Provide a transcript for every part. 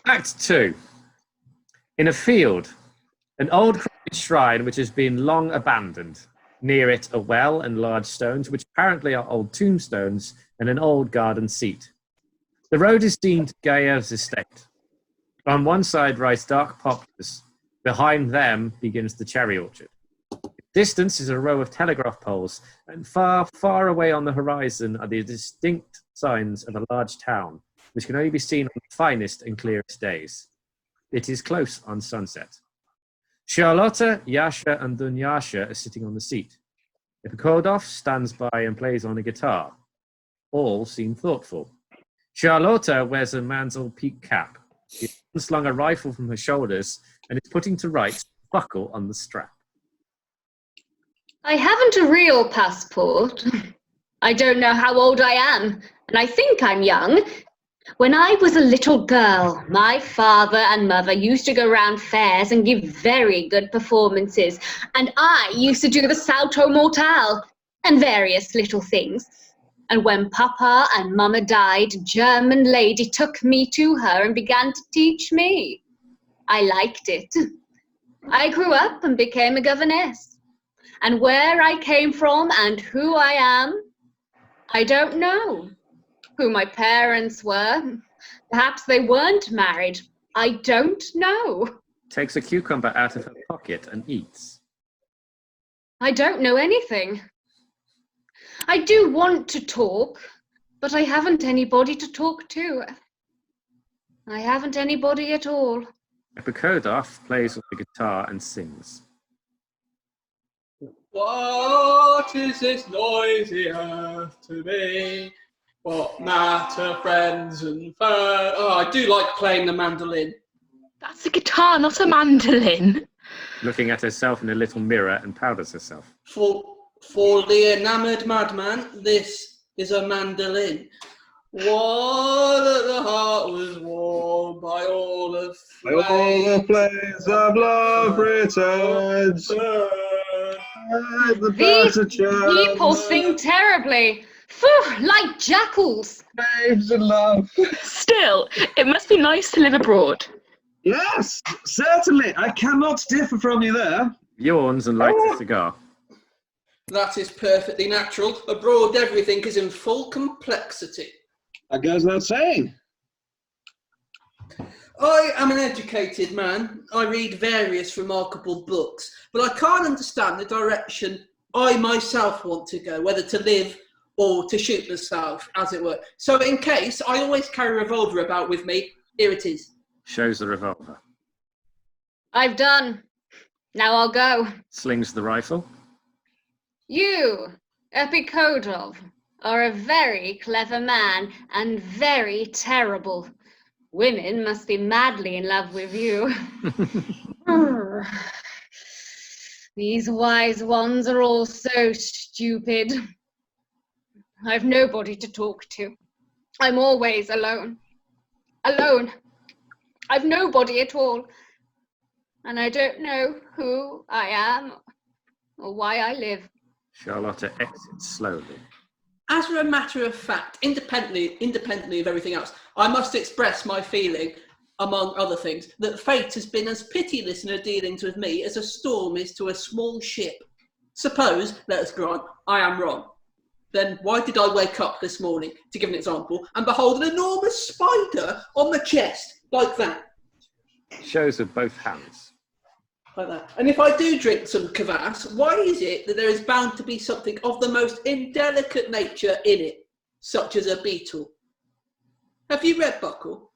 Act 2. In a field, an old crooked shrine which has been long abandoned. Near it, a well and large stones, which apparently are old tombstones, and an old garden seat. The road is deemed Gayev's estate. On one side rise dark poplars. Behind them begins the cherry orchard. In distance is a row of telegraph poles, and far, far away on the horizon are the distinct signs of a large town, which can only be seen on the finest and clearest days. It is close on sunset. Charlotta, Yasha, and Dunyasha are sitting on the seat. Yephikodov stands by and plays on a guitar. All seem thoughtful. Charlotta wears a man's old peak cap. She has slung a rifle from her shoulders and is putting to rights a buckle on the strap. I haven't a real passport. I don't know how old I am, and I think I'm young. When I was a little girl, my father and mother used to go round fairs and give very good performances, and I used to do the salto mortale and various little things. And when Papa and Mama died, a German lady took me to her and began to teach me. I liked it. I grew up and became a governess. And where I came from and who I am, I don't know. Who my parents were. Perhaps they weren't married. I don't know. Takes a cucumber out of her pocket and eats. I don't know anything. I do want to talk, but I haven't anybody to talk to. I haven't anybody at all. Yephikodov plays on the guitar and sings. What is this noisy earth to me? What matter friends and foes? Oh, I do like playing the mandolin. That's a guitar, not a mandolin. Looking at herself in a little mirror and powders herself. For the enamoured madman, this is a mandolin. One at the heart was warmed by all the flames. All the flames of love returns. These people sing terribly. Phew, like jackals. Flames of love. Still, it must be nice to live abroad. Yes, certainly. I cannot differ from you there. Yawns and lights a cigar. That is perfectly natural. Abroad, everything is in full complexity. That goes without saying. I am an educated man. I read various remarkable books, but I can't understand the direction I myself want to go, whether to live or to shoot myself, as it were. So in case, I always carry a revolver about with me. Here it is. Shows the revolver. I've done. Now I'll go. Slings the rifle. You, Yephikodov, are a very clever man and very terrible. Women must be madly in love with you. These wise ones are all so stupid. I've nobody to talk to. I'm always alone. Alone. I've nobody at all. And I don't know who I am or why I live. Charlotta exits slowly. As a matter of fact, independently of everything else, I must express my feeling, among other things, that fate has been as pitiless in her dealings with me as a storm is to a small ship. Suppose, let us grant, I am wrong. Then why did I wake up this morning, to give an example, and behold an enormous spider on the chest, like that? Shows with both hands. Like that. And if I do drink some kvass, why is it that there is bound to be something of the most indelicate nature in it, such as a beetle? Have you read Buckle?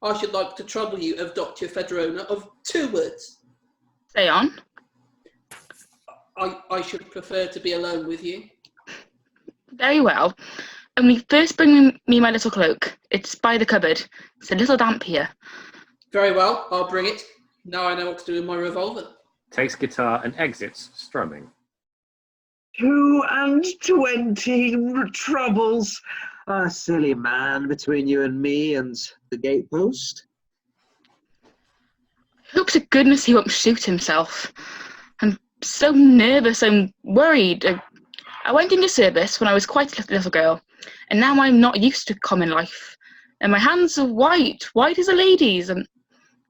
I should like to trouble you, of Dr. Fedorona, of 2 words. Say on. I should prefer to be alone with you. Very well. Only first bring me my little cloak. It's by the cupboard. It's a little damp here. Very well, I'll bring it. Now I know what to do with my revolver. Takes guitar and exits, strumming. 22 troubles. A silly man between you and me and the gatepost. Hope to goodness he won't shoot himself. I'm so nervous, I'm worried. I went into service when I was quite a little girl, and now I'm not used to common life. And my hands are white as a lady's, and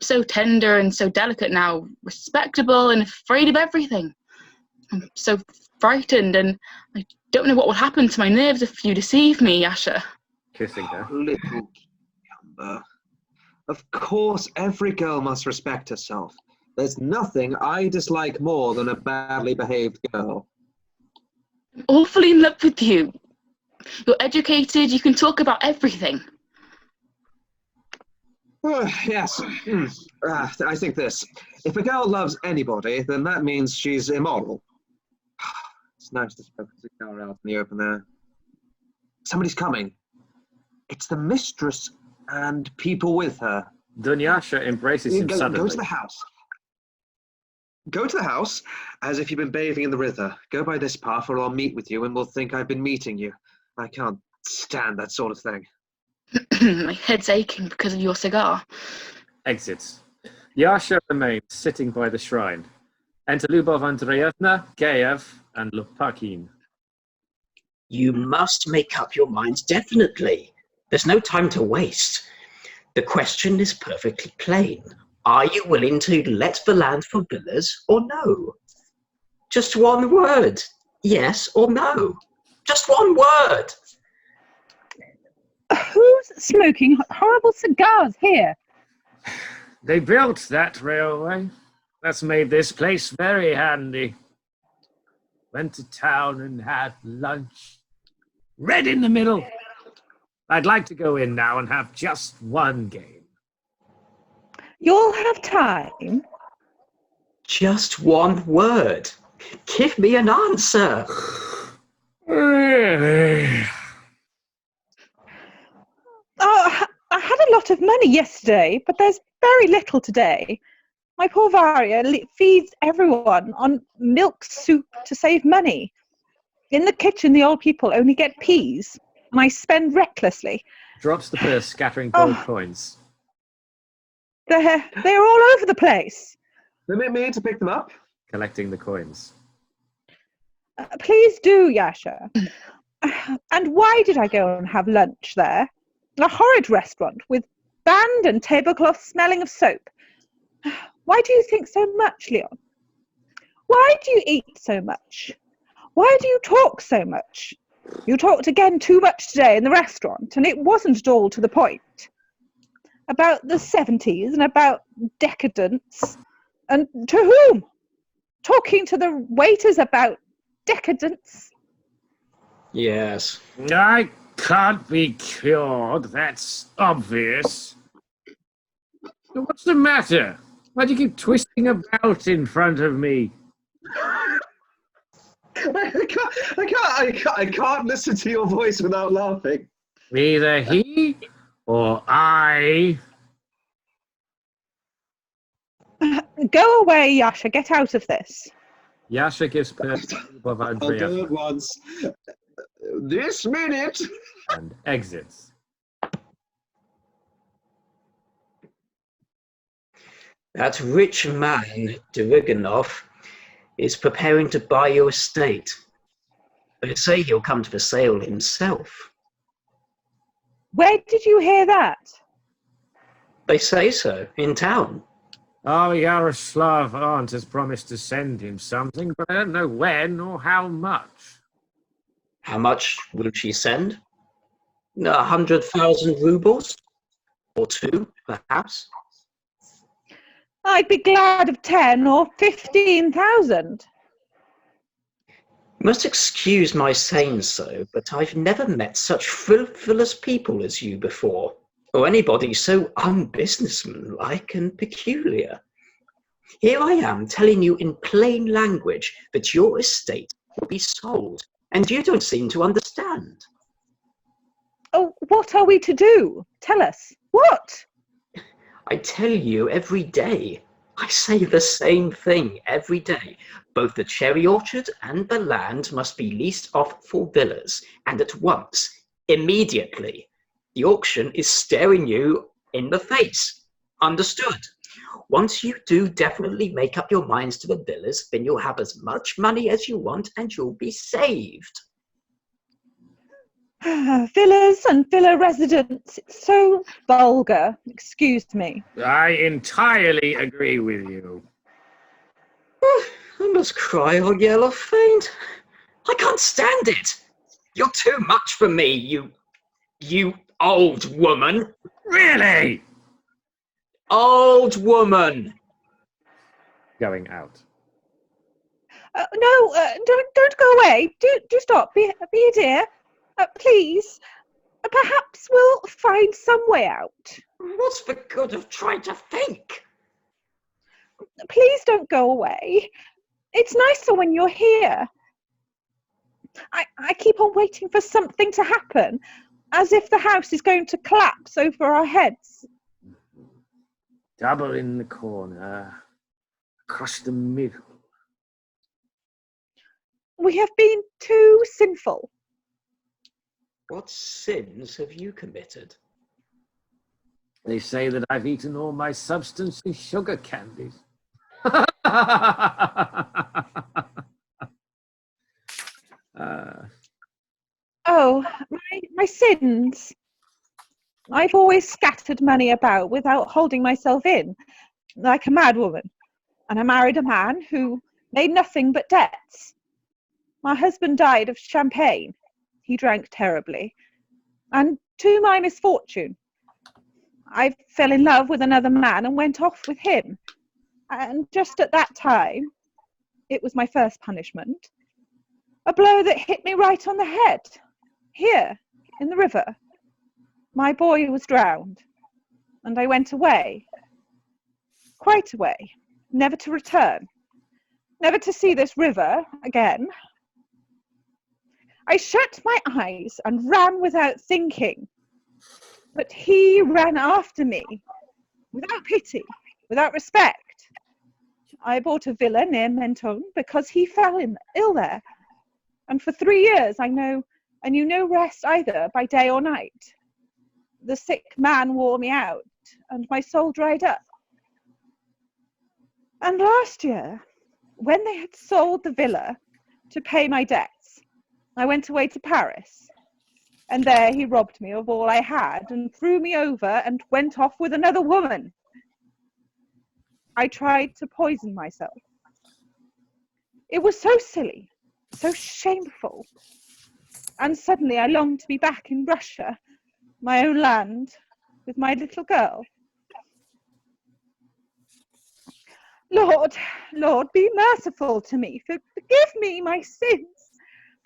so tender and so delicate now, respectable and afraid of everything. I'm so frightened, and I don't know what will happen to my nerves if you deceive me, Yasha. Kissing her. Little cucumber. Of course, every girl must respect herself. There's nothing I dislike more than a badly behaved girl. I'm awfully in love with you. You're educated, you can talk about everything. Yes. I think this. If a girl loves anybody, then that means she's immoral. It's nice to smoke a cigar out in the open air. Somebody's coming. It's the mistress and people with her. Dunyasha embraces him suddenly. Go to the house. Go to the house as if you've been bathing in the river. Go by this path or I'll meet with you and we'll think I've been meeting you. I can't stand that sort of thing. My head's aching because of your cigar. Exits. Yasha remains sitting by the shrine. Enter Lyubov Andreevna, Gayev, and Lopakhin. You must make up your minds definitely. There's no time to waste. The question is perfectly plain. Are you willing to let the land for villas or no? Just one word. Yes or no. Just one word. Who's smoking horrible cigars here? They built that railway. That's made this place very handy. Went to town and had lunch. Red in the middle. I'd like to go in now and have just one game. You'll have time. Just one word. Give me an answer. Really? Oh, I had a lot of money yesterday, but there's very little today. My poor Varya feeds everyone on milk soup to save money. In the kitchen, the old people only get peas, and I spend recklessly. Drops the purse, scattering gold coins. They're all over the place. Permit me to pick them up? Collecting the coins. Please do, Yasha. And why did I go and have lunch there? A horrid restaurant with band and tablecloth smelling of soap. Why do you think so much, Leon? Why do you eat so much? Why do you talk so much? You talked again too much today in the restaurant, and it wasn't at all to the point. About the 70s and about decadence. And to whom? Talking to the waiters about decadence. Yes. I can't be cured, that's obvious. What's the matter? Why do you keep twisting about in front of me? I can't listen to your voice without laughing. Either he or I. Go away, Yasha. Get out of this. Yasha gives purse to Lyubov I'll do it Andreevna once. This minute. and exits. That rich man, Duriganov, is preparing to buy your estate. They say he'll come to the sale himself. Where did you hear that? They say so, in town. Our Yaroslav aunt has promised to send him something, but I don't know when or how much. How much will she send? 100,000 rubles? Or 2, perhaps? I'd be glad of 10 or 15,000. You must excuse my saying so, but I've never met such frivolous people as you before, or anybody so unbusinessmanlike and peculiar. Here I am telling you in plain language that your estate will be sold, and you don't seem to understand. Oh, what are we to do? Tell us. What? I tell you every day. I say the same thing every day. Both the cherry orchard and the land must be leased off for villas, and at once, immediately. The auction is staring you in the face. Understood? Once you do definitely make up your minds to the villas, then you'll have as much money as you want and you'll be saved. Villas and villa residents, it's so vulgar. Excuse me. I entirely agree with you. I must cry or yell or faint. I can't stand it. You're too much for me, you old woman. Really? Old woman. Going out. No, don't go away. Do stop. Be a dear. Please. Perhaps we'll find some way out. What's the good of trying to think? Please don't go away. It's nicer when you're here. I keep on waiting for something to happen, as if the house is going to collapse over our heads. Double in the corner, across the middle. We have been too sinful. What sins have you committed? They say that I've eaten all my substance in sugar candies. Oh, my sins. I've always scattered money about without holding myself in, like a madwoman. And I married a man who made nothing but debts. My husband died of champagne. He drank terribly. And to my misfortune, I fell in love with another man and went off with him. And just at that time, it was my first punishment, a blow that hit me right on the head, here, in the river. My boy was drowned, and I went away, quite away, never to return, never to see this river again. I shut my eyes and ran without thinking, but he ran after me, without pity, without respect. I bought a villa near Menton because he fell ill there, and for 3 years I knew no rest either by day or night. The sick man wore me out, and my soul dried up. And last year, when they had sold the villa to pay my debts, I went away to Paris, and there he robbed me of all I had and threw me over and went off with another woman. I tried to poison myself. It was so silly, so shameful. And suddenly I longed to be back in Russia, my own land, with my little girl. Lord, be merciful to me. Forgive me my sins.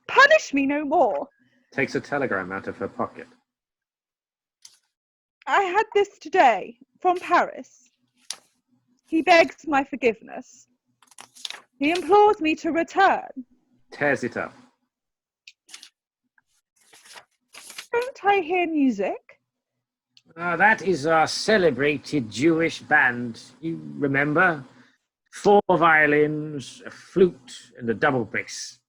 Punish me no more. Takes a telegram out of her pocket. I had this today from Paris. He begs my forgiveness. He implores me to return. Tears it up. Don't I hear music? That is our celebrated Jewish band. You remember? 4 violins, a flute, and a double bass.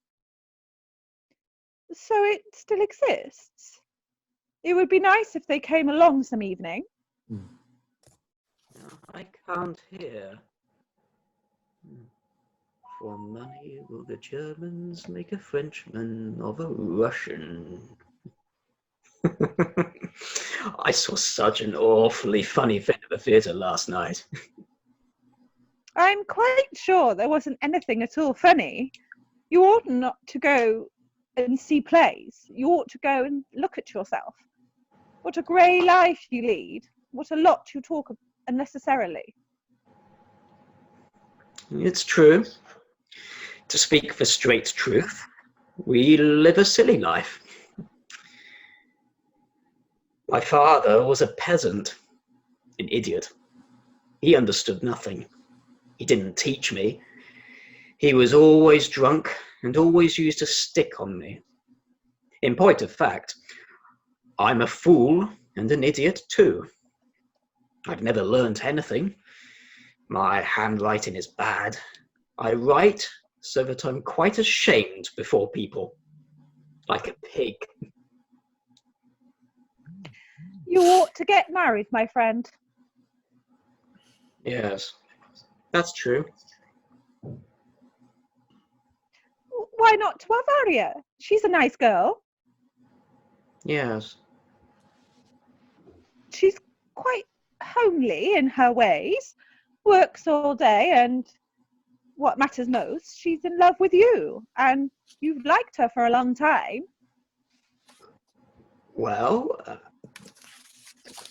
So it still exists. It would be nice if they came along some evening. I can't hear. For money will the Germans make a Frenchman of a Russian. I saw such an awfully funny thing at the theatre last night. I'm quite sure there wasn't anything at all funny. You ought not to go and see plays. You ought to go and look at yourself. What a grey life you lead. What a lot you talk unnecessarily. It's true. To speak the straight truth, we live a silly life. My father was a peasant, an idiot. He understood nothing. He didn't teach me. He was always drunk and always used a stick on me. In point of fact, I'm a fool and an idiot too. I've never learnt anything. My handwriting is bad. I write so that I'm quite ashamed before people, like a pig. You ought to get married, my friend. Yes, that's true. Why not to our Varya? She's a nice girl. Yes. She's quite homely in her ways, works all day, and what matters most, she's in love with you, and you've liked her for a long time. Well,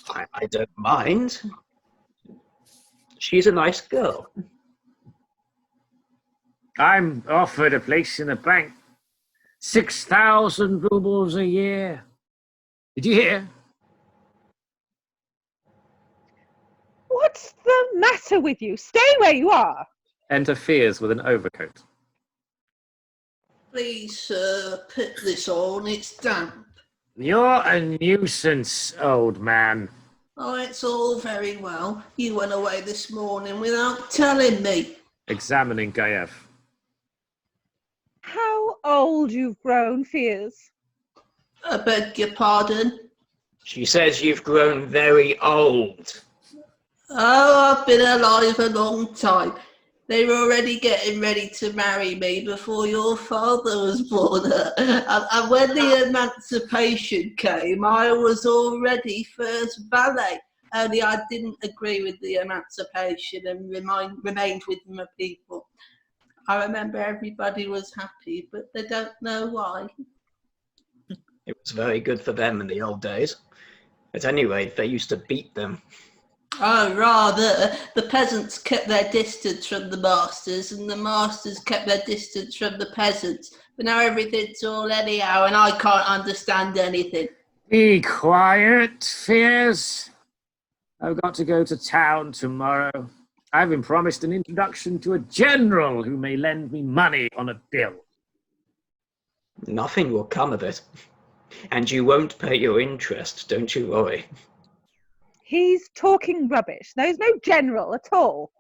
I don't mind. She's a nice girl. I'm offered a place in the bank. 6,000 rubles a year. Did you hear? What's the matter with you? Stay where you are. Enter Fears with an overcoat. Please, sir, put this on. It's damp. You're a nuisance, old man. Oh, it's all very well. You went away this morning without telling me. Examining Gayev. How old you've grown, Fears. I beg your pardon. She says you've grown very old. Oh, I've been alive a long time. They were already getting ready to marry me before your father was born. And when the emancipation came, I was already first valet. Only I didn't agree with the emancipation and remained with my people. I remember everybody was happy, but they don't know why. It was very good for them in the old days. At any rate, they used to beat them. Oh, rather. The peasants kept their distance from the masters, and the masters kept their distance from the peasants. But now everything's all anyhow, and I can't understand anything. Be quiet, Fears. I've got to go to town tomorrow. I've been promised an introduction to a general who may lend me money on a bill. Nothing will come of it. And you won't pay your interest, don't you worry. He's talking rubbish. There's no general at all.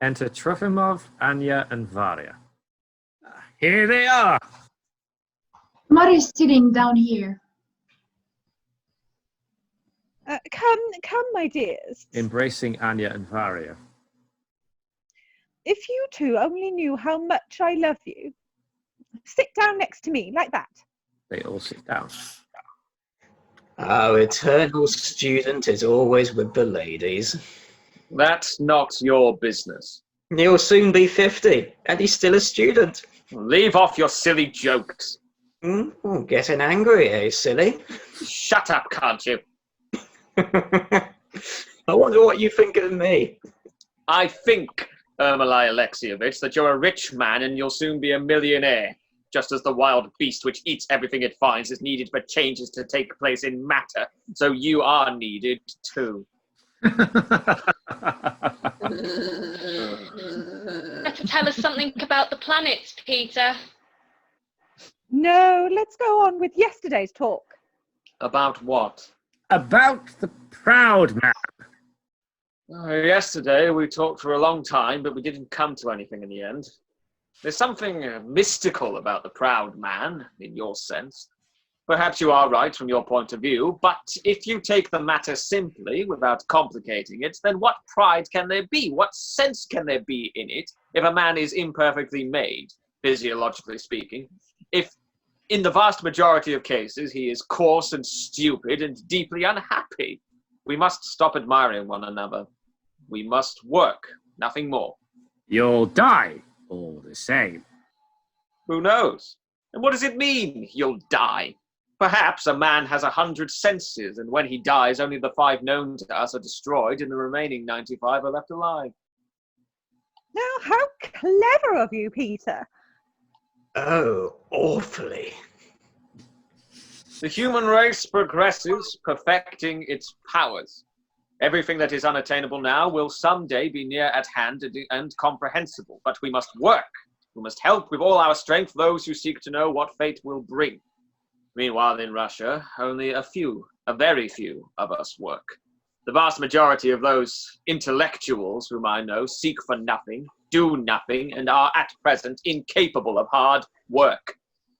Enter Trofimov, Anya, and Varya. Here they are. Mari's sitting down here. Come, my dears. Embracing Anya and Varya. If you two only knew how much I love you. Sit down next to me, like that. They all sit down. Our eternal student is always with the ladies. That's not your business. He'll soon be 50, and he's still a student. Leave off your silly jokes. Getting angry, eh, silly? Shut up, can't you? I wonder what you think of me. I think, Yermolay Alexievich, that you're a rich man and you'll soon be a millionaire. Just as the wild beast which eats everything it finds is needed for changes to take place in matter, so you are needed too. Better tell us something about the planets, Peter. No, let's go on with yesterday's talk. About what? About the proud man. Yesterday we talked for a long time, but we didn't come to anything in the end. There's something mystical about the proud man, in your sense. Perhaps you are right from your point of view, but if you take the matter simply, without complicating it, then what pride can there be? What sense can there be in it if a man is imperfectly made, physiologically speaking? If, in the vast majority of cases, he is coarse and stupid and deeply unhappy? We must stop admiring one another. We must work, nothing more. You'll die. All the same. Who knows? And what does it mean, you'll die? Perhaps a man has 100 senses, and when he dies, only the 5 known to us are destroyed, and the remaining 95 are left alive. Now, how clever of you, Peter. Oh, awfully. The human race progresses, perfecting its powers. Everything that is unattainable now will someday be near at hand and comprehensible, but we must work. We must help with all our strength those who seek to know what fate will bring. Meanwhile, in Russia, only a very few of us work. The vast majority of those intellectuals whom I know seek for nothing, do nothing, and are at present incapable of hard work.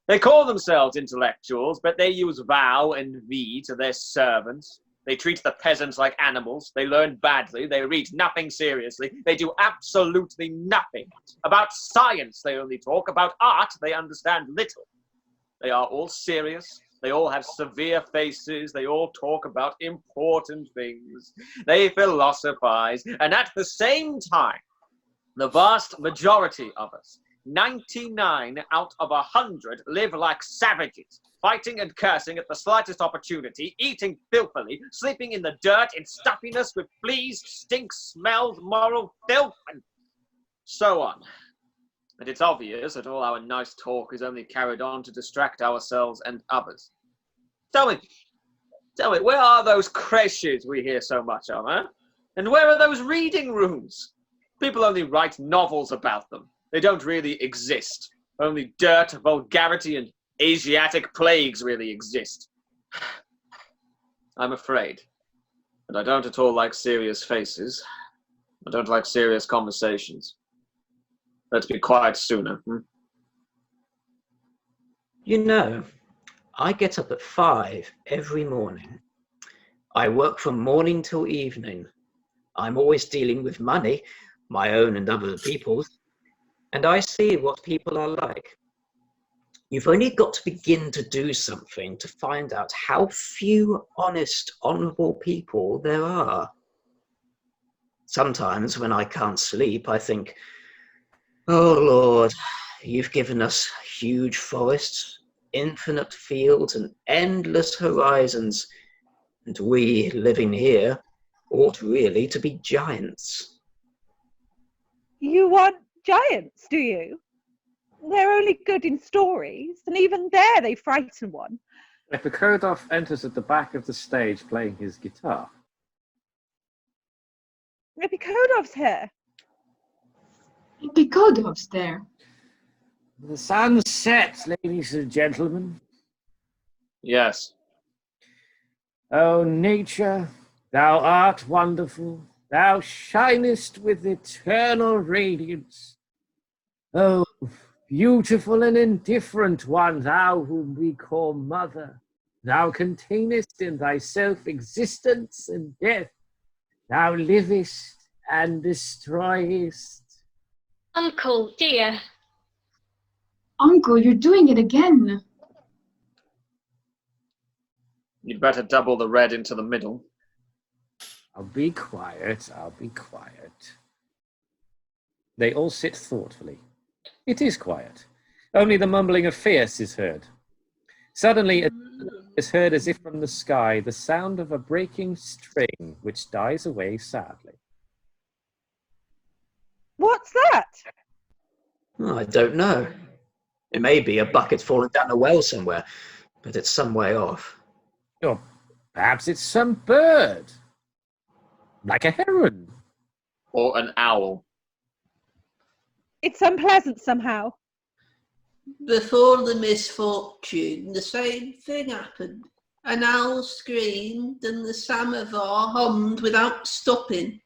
They call themselves intellectuals, but they use thou and thee to their servants. They treat the peasants like animals. They learn badly. They read nothing seriously. They do absolutely nothing. About science they only talk. About art they understand little. They are all serious, They all have severe faces. They all talk about important things. They philosophize. And at the same time, the vast majority of us, 99 out of 100, live like savages, fighting and cursing at the slightest opportunity, eating filthily, sleeping in the dirt in stuffiness with fleas, stink, smells, moral filth, and so on. And it's obvious that all our nice talk is only carried on to distract ourselves and others. Tell me, where are those creches we hear so much of, huh? And where are those reading rooms? People only write novels about them. They don't really exist. Only dirt, vulgarity, and Asiatic plagues really exist. I'm afraid. And I don't at all like serious faces. I don't like serious conversations. Let's be quiet sooner. You know, I get up at 5 every morning. I work from morning till evening. I'm always dealing with money, my own and other people's, and I see what people are like. You've only got to begin to do something to find out how few honest, honourable people there are. Sometimes when I can't sleep, I think, oh Lord, you've given us huge forests, infinite fields and endless horizons, and we, living here, ought really to be giants. You want giants, do you? They're only good in stories, and even there they frighten one. Yephikodov enters at the back of the stage playing his guitar. Yephikodov's here. Yephikodov's there. The sun sets, ladies and gentlemen. Yes. O nature, thou art wonderful. Thou shinest with eternal radiance. O beautiful and indifferent one, thou whom we call mother. Thou containest in thyself existence and death. Thou livest and destroyest. Uncle, dear. Uncle, you're doing it again. You'd better double the red into the middle. I'll be quiet, I'll be quiet. They all sit thoughtfully. It is quiet. Only the mumbling of fierce is heard. Suddenly it is heard as if from the sky the sound of a breaking string which dies away sadly. What's that? Oh, I don't know. It may be a bucket falling down a well somewhere, but it's some way off. Or perhaps it's some bird, like a heron. Or an owl. It's unpleasant somehow. Before the misfortune, the same thing happened. An owl screamed and the samovar hummed without stopping.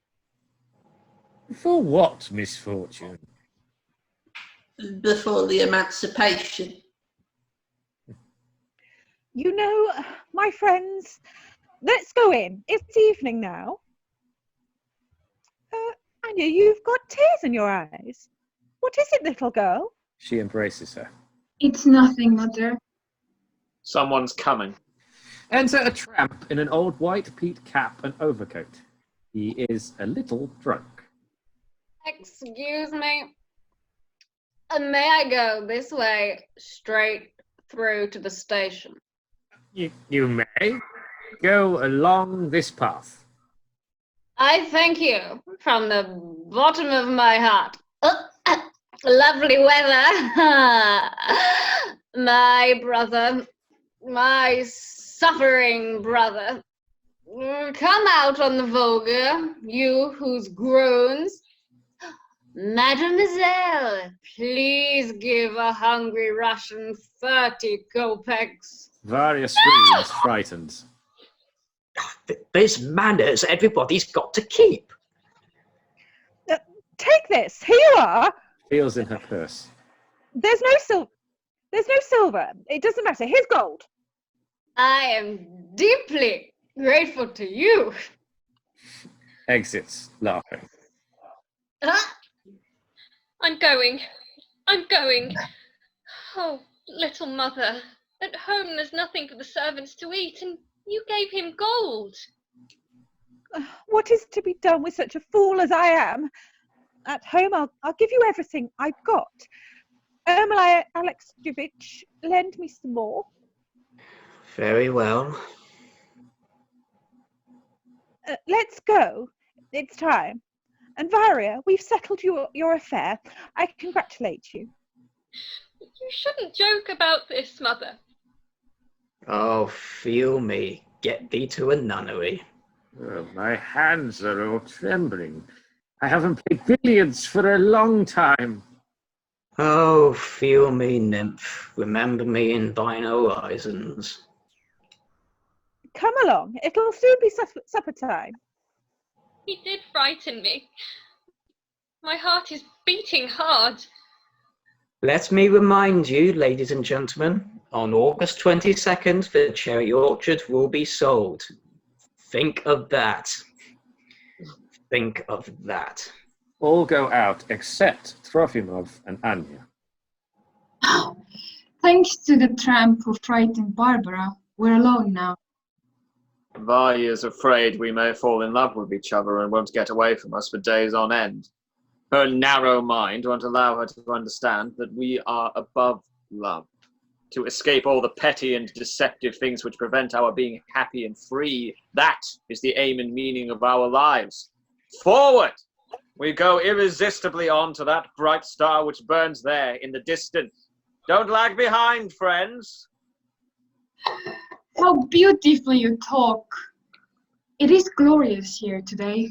For what misfortune? Before the emancipation. You know, my friends, let's go in. It's evening now. Anya, you've got tears in your eyes. What is it, little girl? She embraces her. It's nothing, Mother. Someone's coming. Enter a tramp in an old white peat cap and overcoat. He is a little drunk. Excuse me. May I go this way, straight through to the station? You may go along this path. I thank you from the bottom of my heart. Lovely weather. My brother, my suffering brother. Come out on the Volga, you whose groans. Mademoiselle, please give a hungry Russian 30 kopecks. Varya screams, frightened. There's manners everybody's got to keep. Take this. Here you are. Feels in her purse. There's no silver. It doesn't matter. Here's gold. I am deeply grateful to you. Exits, laughing. I'm going. Oh, little mother, At home there's nothing for the servants to eat, and you gave him gold. What is to be done with such a fool as I am? At home I'll give you everything I've got. Yermolay Alexeyevich, lend me some more. Very well. Let's go. It's time. And Varya, we've settled your affair. I congratulate you. You shouldn't joke about this, Mother. Oh, feel me. Get thee to a nunnery. Oh, my hands are all trembling. I haven't played billiards for a long time. Oh, feel me, nymph. Remember me in thine horizons. Come along. It'll soon be supper time. He did frighten me. My heart is beating hard. Let me remind you, ladies and gentlemen, on August 22nd, the cherry orchard will be sold. Think of that. Think of that. All go out except Trofimov and Anya. Thanks to the tramp who frightened Barbara, we're alone now. Varya is afraid we may fall in love with each other and won't get away from us for days on end. Her narrow mind won't allow her to understand that we are above love, to escape all the petty and deceptive things which prevent our being happy and free. That is the aim and meaning of our lives. Forward! We go irresistibly on to that bright star which burns there in the distance. Don't lag behind, friends. How beautifully you talk. It is glorious here today.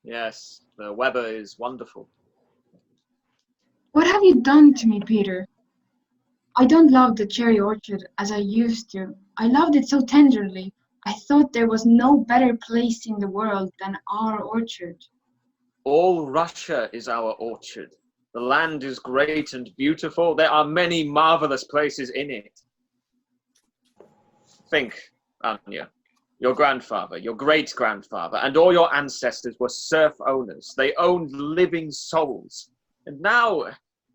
Yes, the weather is wonderful. What have you done to me, Peter? I don't love the cherry orchard as I used to. I loved it so tenderly. I thought there was no better place in the world than our orchard. All Russia is our orchard. The land is great and beautiful. There are many marvelous places in it. Think, Anya, your grandfather, your great-grandfather, and all your ancestors were serf owners. They owned living souls. And now,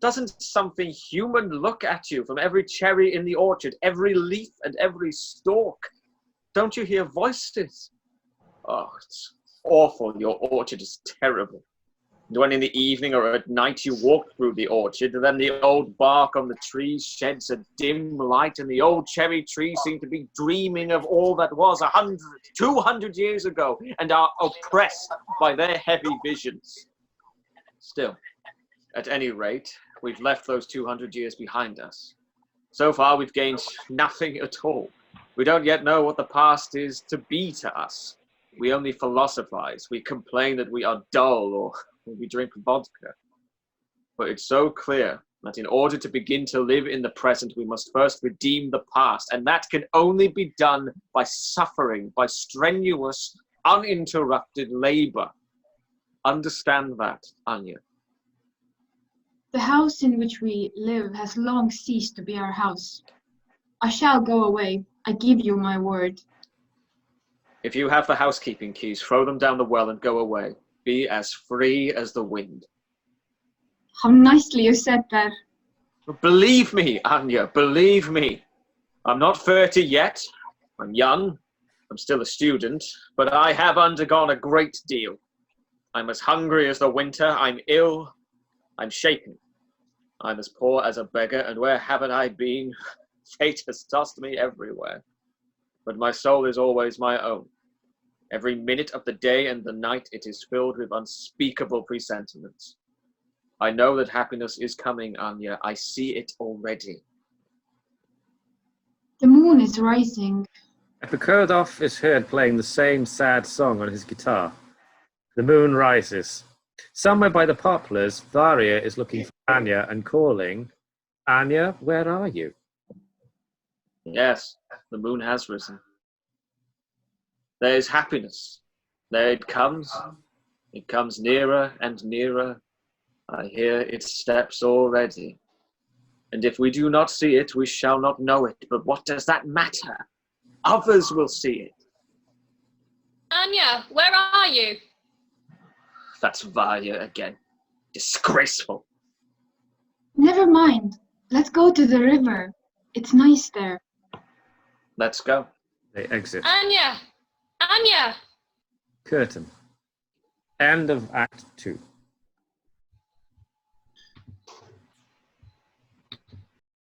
doesn't something human look at you from every cherry in the orchard, every leaf and every stalk? Don't you hear voices? Oh, it's awful. Your orchard is terrible. And when in the evening or at night you walk through the orchard, then the old bark on the trees sheds a dim light, and the old cherry trees seem to be dreaming of all that was 100, 200 years ago, and are oppressed by their heavy visions. Still, at any rate, we've left those 200 years behind us. So far, we've gained nothing at all. We don't yet know what the past is to be to us. We only philosophize. We complain that we are dull, or we drink vodka. But it's so clear that in order to begin to live in the present, we must first redeem the past. And that can only be done by suffering, by strenuous, uninterrupted labor. Understand that, Anya. The house in which we live has long ceased to be our house. I shall go away. I give you my word. If you have the housekeeping keys, throw them down the well and go away. Be as free as the wind. How nicely you said that. Believe me, Anya, believe me. I'm not 30 yet. I'm young. I'm still a student. But I have undergone a great deal. I'm as hungry as the winter. I'm ill. I'm shaken. I'm as poor as a beggar. And where haven't I been? Fate has tossed me everywhere. But my soul is always my own. Every minute of the day and the night it is filled with unspeakable presentiments. I know that happiness is coming, Anya. I see it already. The moon is rising. Yephikodov is heard playing the same sad song on his guitar. The moon rises. Somewhere by the poplars, Varya is looking for Anya and calling, Anya, where are you? Yes, the moon has risen. There is happiness. There it comes. It comes nearer and nearer. I hear its steps already. And if we do not see it, we shall not know it. But what does that matter? Others will see it. Anya, where are you? That's Varya again. Disgraceful. Never mind. Let's go to the river. It's nice there. Let's go. They exit. Anya! Anya! Curtain. End of Act 2.